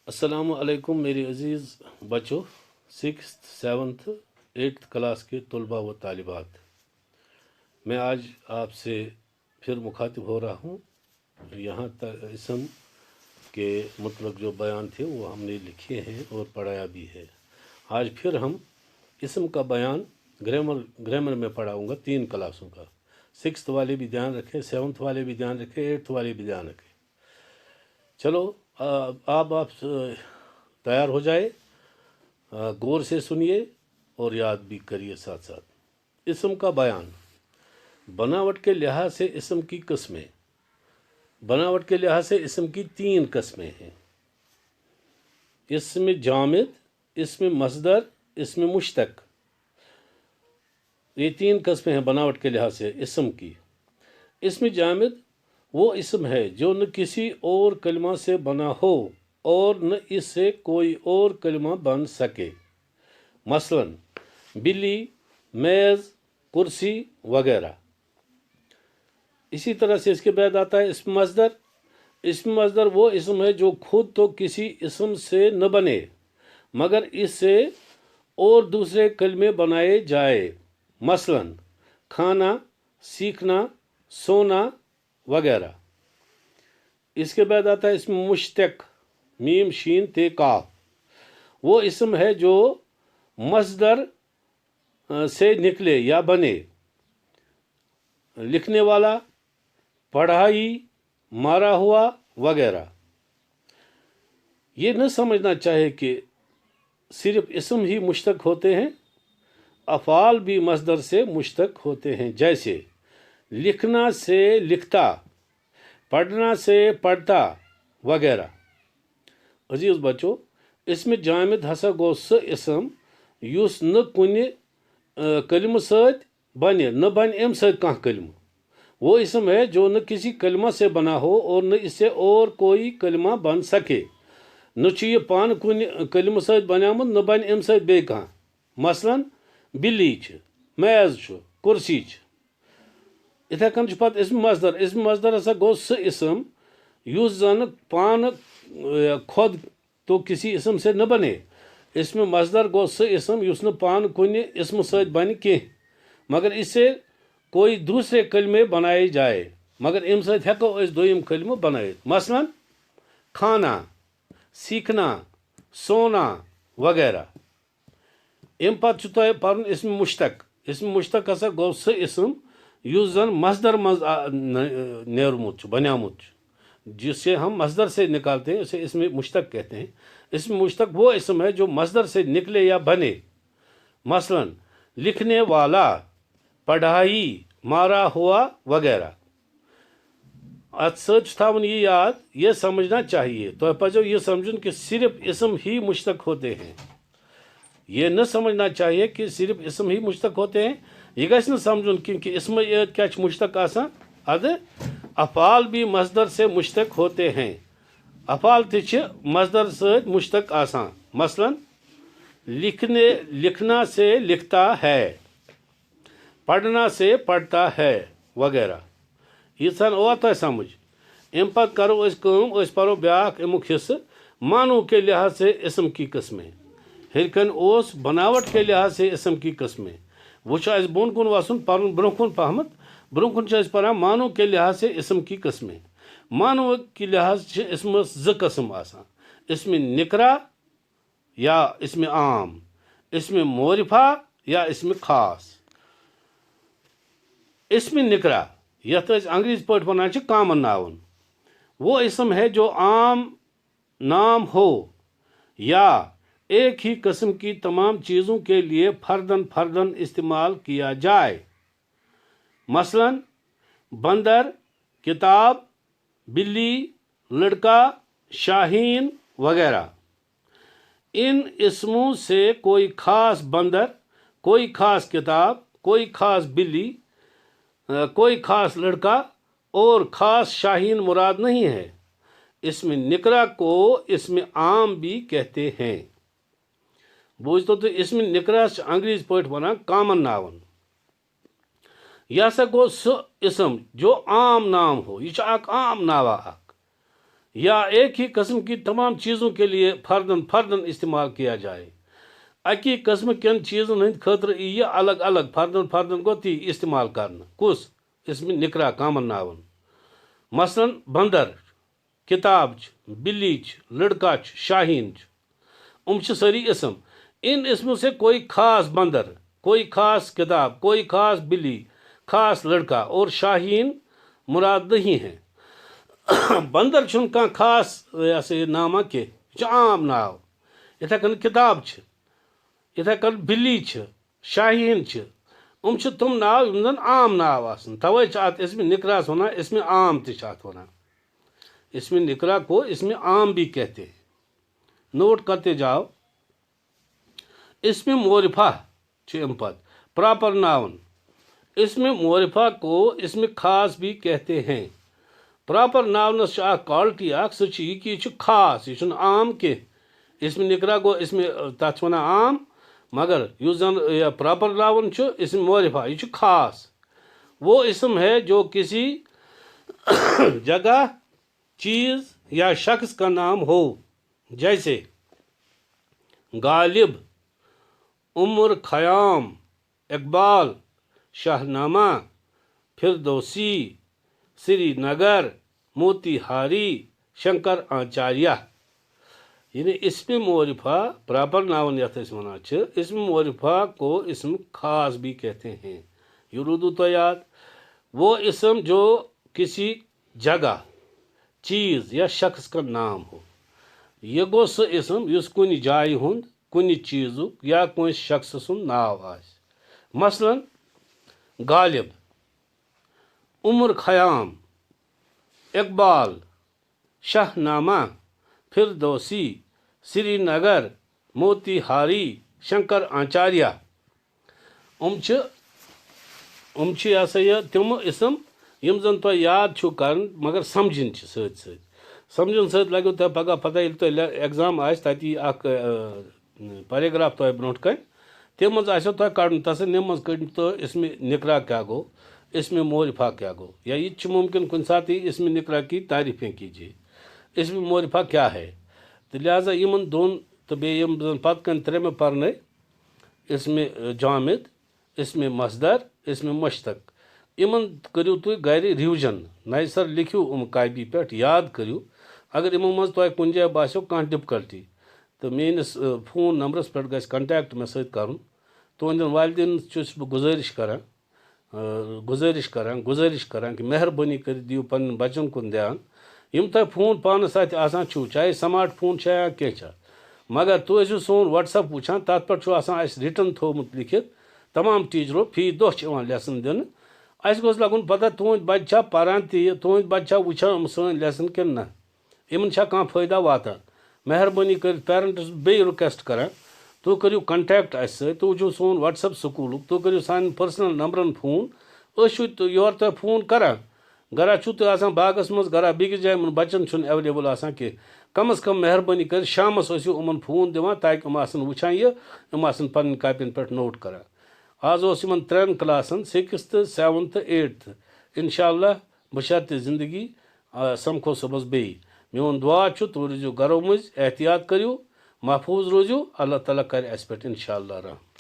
अस्सलामुअलैकुम मेरे अज़ीज़ बच्चों, 6th 7th 8th क्लास के तलबा व तालिबात। मैं आज आपसे फिर मुखातिब हो रहा हूँ। यहाँ तक इसम के मतलब जो बयान थे वो हमने लिखे हैं और पढ़ाया भी है। आज फिर हम इसम का बयान ग्रामर में पढ़ाऊँगा 3 क्लासों का। 6th वाले भी ध्यान रखें, 7th वाले भी ध्यान रखें, 8th वाले भी ध्यान रखें। चलो आप तैयार हो जाए, गौर से सुनिए और याद भी करिए साथ साथ। इसम का बयान। बनावट के लिहाज से इसम की किस्में। बनावट के लिहाज से इसम की 3 किस्में हैं। इसमें जामिद, इसमें मसदर, इसमें मुश्तक। ये 3 किस्में हैं बनावट के लिहाज से इसम की। इसमें जामिद वो इसम है जो न किसी और कलमा से बना हो और न इससे कोई और कलमा बन सके। मसलन बिल्ली, मेज़, कुर्सी वगैरह। इसी तरह से इसके बाद आता है इसम मज़दर। इसम मज़दर वो इसम है जो खुद तो किसी इसम से न बने मगर इससे और दूसरे कलमे बनाए जाए। मसलन खाना, सीखना, सोना वगैरह। इसके बाद आता है इसमें मुश्तक, मीम शीन ते काफ। वो इसम है जो मसदर से निकले या बने। लिखने वाला, पढ़ाई, मारा हुआ वगैरह। ये न समझना चाहिए कि सिर्फ इसम ही मुश्तक होते हैं, अफ़ाल भी मसदर से मुश्तक होते हैं। जैसे लिखना से लिखता, पढ़ना से पढ़ता वगैरह। अजीज़ बच्चों, इसमें जामिद हसा गो स इसम युस न कुनि कलम सत बने, न बन एम सत कह कलम। वो इसम है जो न किसी कलमा से बना हो और न इससे और कोई कलमा बन सके। न ये पान कुनि कलम सत बनामुत, न बन एम सत बे कह। मसलन बिल्ली, मेज, कुर्सी। इथे कन पत इसम मसदर। इसम मसदर हसा गो स इसम युस जन पान खुद तो किसी इसम से न बने। इसमें मसदर गो स इसम युस न पान कुनि इसम सत बन के मगर इससे कोई दूसरे कलमे बनाए जाए, मगर इम सत हेको दोयम कलम बनाए। मसलन खाना, सीखना, सोना वगैरह। इम पत पर्न इसम मुश्तक। इसम मुश्तक हसा गो स इसम युस जन मसदर मज नेरमुत बनियामुत, जिससे हम मसदर से निकालते हैं, उसे इसमें मुश्तक कहते हैं। इसमें मुश्तक वो इसम है जो मसदर से निकले या बने। मसलन लिखने वाला, पढ़ाई, मारा हुआ वगैरह। अत ये याद, ये समझना चाहिए तो पजो ये समझन कि सिर्फ इसम ही मुश्तक होते हैं। ये न समझना चाहिए कि सिर्फ इसम ही मुश्तक होते हैं। ये गस न समझुन क्योंकि इसम क्या मुश्तक आसान अद अफ़ाल भी मसदर से मुश्तक होते हैं। अफ़ाल तिछ मसदर से मुश्तक आसान। मसलन लिखना से लिखता है, पढ़ना से पढ़ता है वगैरह। ये सन ओ तो समझ। अम पत करो परो ब्याक अमुक हिस्स मानो के लिहाज से इसम की किस्में। हिरकन ओस बनावट के लिहाज से इसम की किस्में। वो बोन कुन वसन पर ब्रोकुन पहमत ब्रोकुन पढ़ा मानो के लिहाज से इसम की किस्में। मानो के लिहाज से इसम ज किस्म आसान। इसमें निकरा या इसमें आम, इसमें मोरिफा या इसमें खास। इसमें निकरा यथ अंग्रेज पट वन कामन नाउन। वो इसम है जो आम नाम हो या एक ही किस्म की तमाम चीज़ों के लिए फर्दन फर्दन इस्तेमाल किया जाए। मसलन बंदर, किताब, बिल्ली, लड़का, शाहीन वगैरह। इन इसमों से कोई खास बंदर, कोई खास किताब, कोई खास बिल्ली, कोई खास लड़का और खास शाहीन मुराद नहीं है। इसमें निकरा को इसमें आम भी कहते हैं। बोझ तो इसमें निकरा अंग्रेज पट वन कामन नावन। यह हसा गो स इसम जो आम नाम हो। यह आम नावा। یا ایک ہی قسم کی تمام چیزوں کے لیے فردن فردن استعمال کیا جائے اکی قسم کن چیزن ہند خاطر یہ الگ الگ فردن فردن گو تی استعمال کرنا کس اسم نکرا کامن ناون مثلا بندر کتاب بلی لڑکا شاہین ساری اسم ان اسموں سے کوئی خاص بندر کوئی خاص کتاب کوئی خاص بلی خاص لڑکا اور شاہین مراد نہیں ہے بندر چھن کان خاص نامہ کی عام ناو اتھے کن کتاب اتھے کن بلی شاہین تم ناو یم زن عام ناو آسن توے ات اسم نکراس ونان اسم عام تات ونان اسم نکرا کو اسم عام بھی کہتے ہیں نوٹ کرتے جاؤ اسم معرفہ ام پت پراپر ناؤن اسم معرفہ کو اسم خاص بھی کہتے ہیں پراپر ناونس کوالٹی یہ خاص یہ عام کی اسم نکرا گو اسم تک ونان عام مگر اس زن پراپر ناون اسم معرفہ یہ خاص وہ اسم ہے جو کسی جگہ چیز یا شخص کا نام ہو جیسے غالب عمر خیام اقبال شاہ نامہ فردوسی سری نگر موتی ہاری شنکر آچاریہ یعنی اسم معرفہ پراپر ناون یت ونان اسم معرفہ کو اسم خاص بھی کہتے ہیں یہ روزو تو یاد وہ اسم جو کسی جگہ چیز یا شخص کا نام ہو یہ گو سہ اسم اس کن جائے ہند کن چیز یا کن شخص سن ناو آس مثلا غالب عمر خیام اقبال شاہ نامہ فردوسی سری نگر موتی ہاری شنکر آچاریہ یہ سا یہ تم اسم یم زن تو یاد چھو کرن مگر سمجھن ست سمجھن ست لگو تہ پگہ پتہ یل تو ایگزام آس تتی اخ پیراگراف تو برونٹ کن تم مز آسو تو کڑن تس نم مز کڑ تو اسم نکرا کیا گو اسم معرفہ کیا گو یا یہ ممکن کن سات ہی اسم نکرا کی تعریفیں کیجیے اسم معرفہ کیا ہے تو لہذا یمن دون تو یم زن پت کن ترے میں پرنے اسم جامد اسم مصدر اسم مشتق یمن کریو تھی گھر ریوجن نئے سر لکھو کاپی پہ یاد کریو اگر یمو مز تہ کن جائے باسو کھانا ڈفکلٹی تو میس فون نمبرس پہ گھس کنٹیکٹ مے ست کرن تہندین والدین چھس بہ گزارش کران کہ مہربانی کر دیو پن بچن کن دھیان یم تہ فون پانس ات آسان چھو چاہے سمارٹ فون یا کیا مگر تھی ٲسِو سون واٹس ایپ وچھان تت پہ آسان اس رٹن تھومت لکھت تمام ٹیچرو فی دہ لیسن دن اس گوس لگن پتہ تہند بچہ پران تی تہند بچہ وچھان سن لیسن کن نہ یمن چھا کانٛہہ فٲیدہ واتان مہربانی کر پیرنٹس بیٚیہِ رِکویسٹ کران تُہۍ کٔرِو کنٹیکٹ اسہِ سۭتۍ تُہۍ وٕچھِو سون واٹس ایپ سکوٗلُک تُہۍ کٔرِو سانٮ۪ن پٔرسنل نمبرن فون أسۍ چھُ یورٕ تۄہہِ فون کران گرا چھُو تُہۍ آسان باغس منٛز گرا بیٚکِس جایہِ یِمن بچن چھُنہٕ ایویلیبل آسان کینٛہہ کم از کم مہربٲنی کٔرِتھ شامس ٲسِو یِمن فون دِوان تاکہِ یِم آسن وٕچھان یہِ یِم آسن پنٕنۍ کاپین پٮ۪ٹھ نوٹ کران آز اوس یِمن 3 کلاسن 6th 7th 8th انشاء اللہ بشرطِ زندگی سمکھو صبحس بیٚیہِ میون دعا چھُ تُہۍ روٗزِو گرو مٔنٛزۍ احتیاط کٔرِو محفوٗظ روٗزِو اللہ تعالیٰ کرِ اَسہِ پٮ۪ٹھ انشاء اللہ رحم